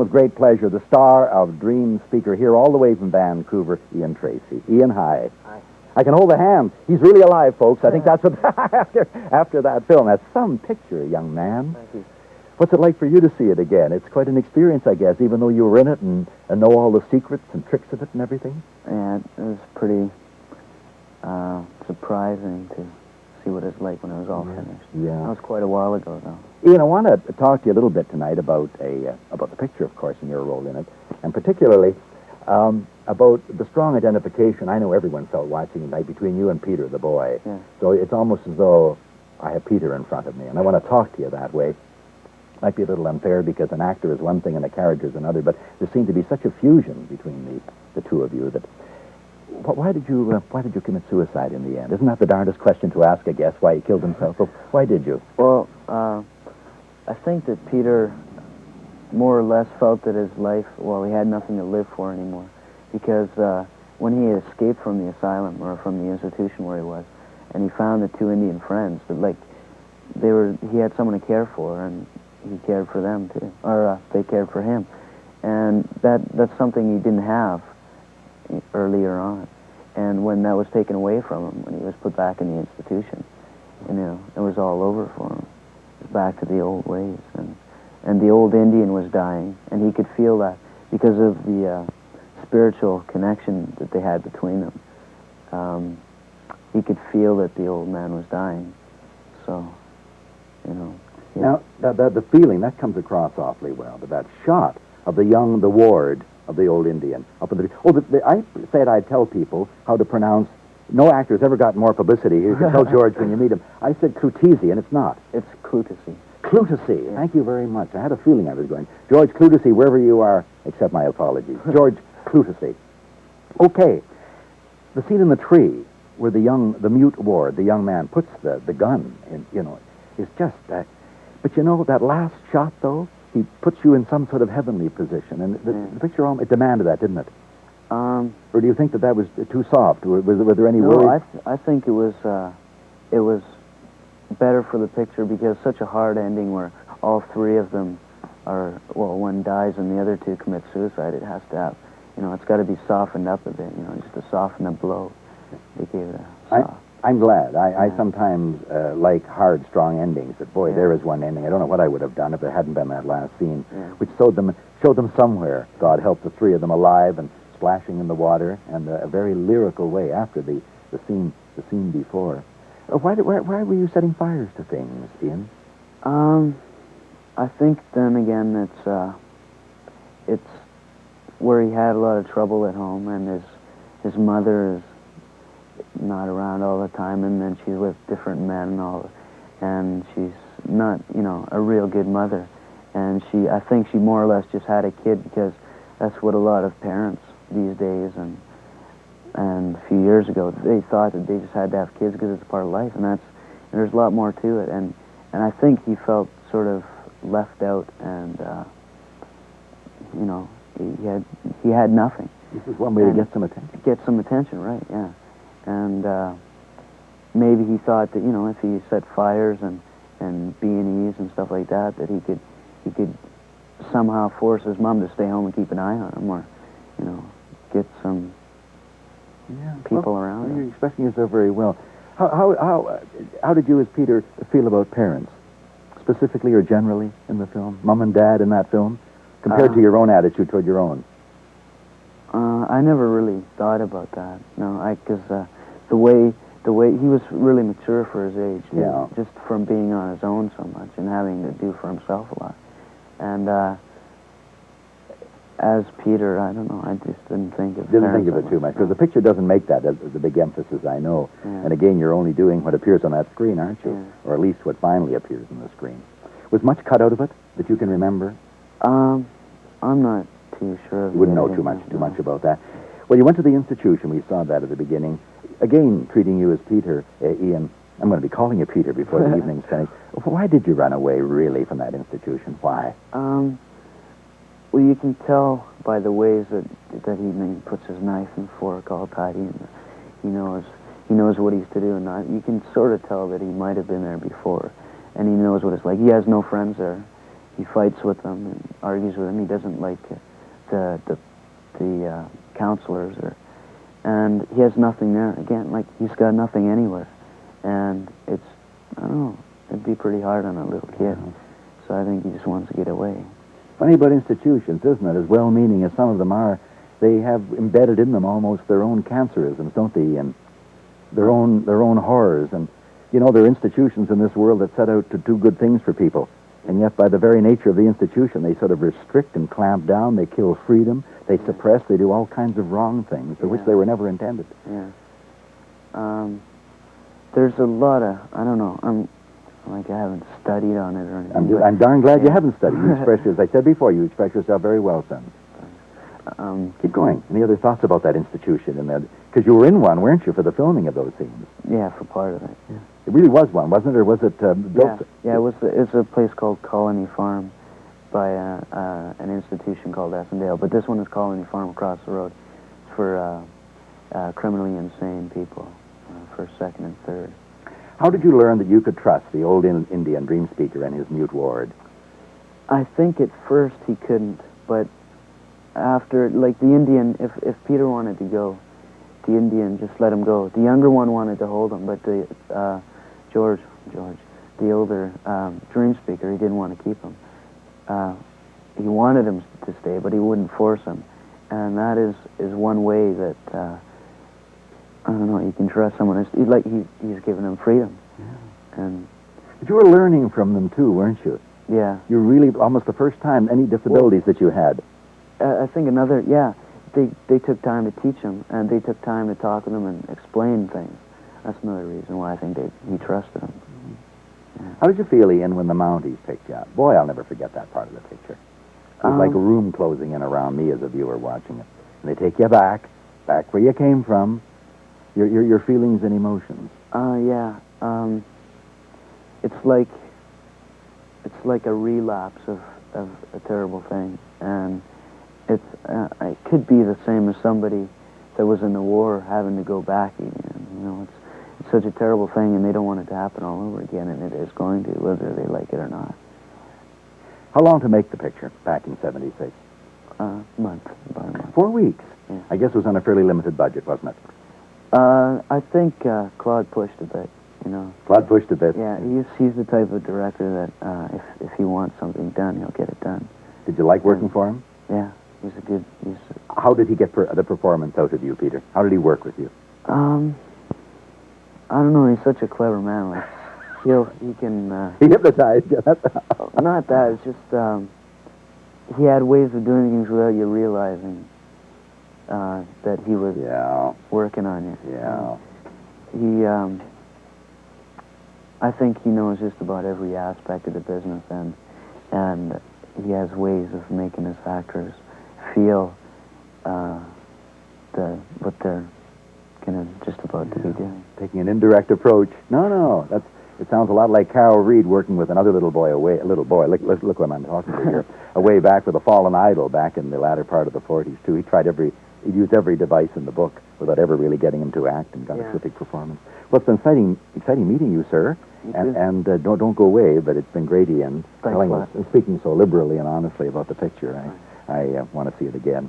With great pleasure, the star of DreamSpeaker here all the way from Vancouver, Ian Tracey. Ian, hi. Hi. I can hold a hand. He's really alive, folks. I think that's what, after that film. That's some picture, young man. Thank you. What's it like for you to see it again? It's quite an experience, I guess, even though you were in it and know all the secrets and tricks of it and everything. Yeah, it was pretty surprising to see what it's like when it was all finished. Yeah. That was quite a while ago, though. Ian, I want to talk to you a little bit tonight about the picture, of course, and your role in it, and particularly about the strong identification I know everyone felt watching tonight between you and Peter, the boy. Yeah. So it's almost as though I have Peter in front of me, and I want to talk to you that way. Might be a little unfair because an actor is one thing and a character is another, but there seemed to be such a fusion between the two of you that. Why did you commit suicide in the end? Isn't that the darndest question to ask, I guess, why he killed himself? So why did you? Well, I think that Peter more or less felt that his life, well, he had nothing to live for anymore. Because when he escaped from the asylum, or from the institution where he was, and he found the two Indian friends, that, like, he had someone to care for, and he cared for them, too. Or they cared for him. And that's something he didn't have earlier on. And when that was taken away from him, when he was put back in the institution, it was all over for him. It was back to the old ways. And the old Indian was dying, and he could feel that because of the spiritual connection that they had between them. He could feel that the old man was dying. So, Now, the feeling, that comes across awfully well, but that shot of the ward of the old Indian up in the... I said I'd tell people how to pronounce... No actor's ever got more publicity. You can tell George when you meet him. I said Clutesi, and it's not. It's Clutesi. Clutesi. Yeah. Thank you very much. I had a feeling I was going. George Clutesi, wherever you are, accept my apologies. George Clutesi. Okay. The scene in the tree where the mute ward, the young man, puts the gun in, is just... but that last shot, though, he puts you in some sort of heavenly position, and the picture, it demanded that, didn't it? Or do you think that was too soft? Were there any worries? I think it was better for the picture because such a hard ending where all three of them one dies and the other two commit suicide. It has to have, it's got to be softened up a bit, just to soften the blow. They gave it a soft. I'm glad. I sometimes like hard, strong endings. But boy, there is one ending. I don't know what I would have done if there hadn't been that last scene, which showed them somewhere. God help the three of them alive and splashing in the water, and a very lyrical way after the scene before. Why were you setting fires to things, Ian? I think then again it's where he had a lot of trouble at home, and his mother is not around all the time, and then she's with different men and she's not, a real good mother. And I think she more or less just had a kid because that's what a lot of parents these days and a few years ago, they thought that they just had to have kids because it's part of life, and there's a lot more to it. And I think he felt sort of left out, and he had nothing. This is one way to get some attention. Get some attention, right? Yeah. And maybe he thought that if he set fires and B&Es and stuff like that, that he could somehow force his mom to stay home and keep an eye on him, or get some people around him. You're expressing yourself very well. How did you, as Peter, feel about parents, specifically or generally in the film? Mom and Dad in that film, compared to your own attitude toward your own. I never really thought about that. No, because the way he was really mature for his age. Yeah. Just from being on his own so much and having to do for himself a lot. And as Peter, I don't know. I just didn't think of it too much because the picture doesn't make that as the big emphasis. I know. Yeah. And again, you're only doing what appears on that screen, aren't you? Yeah. Or at least what finally appears on the screen. Was much cut out of it that you can remember? I'm not too sure. You wouldn't know too much about that. Well, you went to the institution. We saw that at the beginning. Again, treating you as Peter, Ian. I'm going to be calling you Peter before the evening's finished. Why did you run away, really, from that institution? Why? Well, you can tell by the ways that he puts his knife and fork all tidy, and he knows what he's to do, and you can sort of tell that he might have been there before, and he knows what it's like. He has no friends there. he fights with them and argues with them. He doesn't like the counselors, and he has nothing there. Again, like, he's got nothing anywhere. And it's, I don't know, it'd be pretty hard on a little kid. Yeah. So I think he just wants to get away. Funny about institutions, isn't it? As well-meaning as some of them are, they have embedded in them almost their own cancerisms, don't they? And their own horrors. And, you know, there are institutions in this world that set out to do good things for people. And yet, by the very nature of the institution, they sort of restrict and clamp down. They kill freedom. They suppress. They do all kinds of wrong things for which they were never intended. Yeah. There's a lot of, I don't know, I haven't studied on it or anything. I'm darn glad you haven't studied. You express, as I said before, you express yourself very well, son. Keep going. Any other thoughts about that institution? Because you were in one, weren't you, for the filming of those scenes? Yeah, for part of it. Yeah. It really was one, wasn't it? Or was it built? Yeah, it's a place called Colony Farm by an institution called Essendale. But this one is Colony Farm across the road. It's for criminally insane people, first, second, and third. How did you learn that you could trust the old Indian DreamSpeaker and his mute ward? I think at first he couldn't, but after, like, the Indian, if Peter wanted to go, the Indian just let him go. The younger one wanted to hold him, but the George, the older DreamSpeaker, he didn't want to keep him. He wanted him to stay, but he wouldn't force him. And that is one way that, I don't know, you can trust someone. He's giving them freedom. Yeah. But you were learning from them too, weren't you? Yeah. You really, almost the first time, any disabilities that you had. I think they took time to teach him, and they took time to talk with him and explain things. That's another reason why I think he trusted him. Mm-hmm. Yeah. How did you feel, Ian, when the Mounties picked you up? Boy, I'll never forget that part of the picture. It was like a room closing in around me as a viewer watching it. And they take you back where you came from, your feelings and emotions. Yeah. It's like a relapse of a terrible thing, and it could be the same as somebody that was in the war having to go back again. You know, it's such a terrible thing, and they don't want it to happen all over again, and it is going to, whether they like it or not. How long to make the picture back in '76? About a month. 4 weeks? Yeah. I guess it was on a fairly limited budget, wasn't it? I think Claude pushed a bit, you know. Claude pushed a bit? Yeah, he's the type of director that if he wants something done, he'll get it done. Did you like working for him? Yeah, How did he get the performance out of you, Peter? How did he work with you? I don't know, he's such a clever man. Like, he can... He hypnotized you. Not that, it's just... he had ways of doing things without you realizing that he was working on you. Yeah. I think he knows just about every aspect of the business, and he has ways of making his actors feel what they're kind of just about to be doing. Taking an indirect approach. No, it sounds a lot like Carol Reed working with another little boy. Look what I'm talking to here. Away back with a fallen idol back in the latter part of the 40s too. He used every device in the book without ever really getting him to act, and got a terrific performance. Well, it's been exciting meeting you, sir. And don't go away, but it's been great, Ian, telling us and speaking so liberally and honestly about the picture. I want to see it again.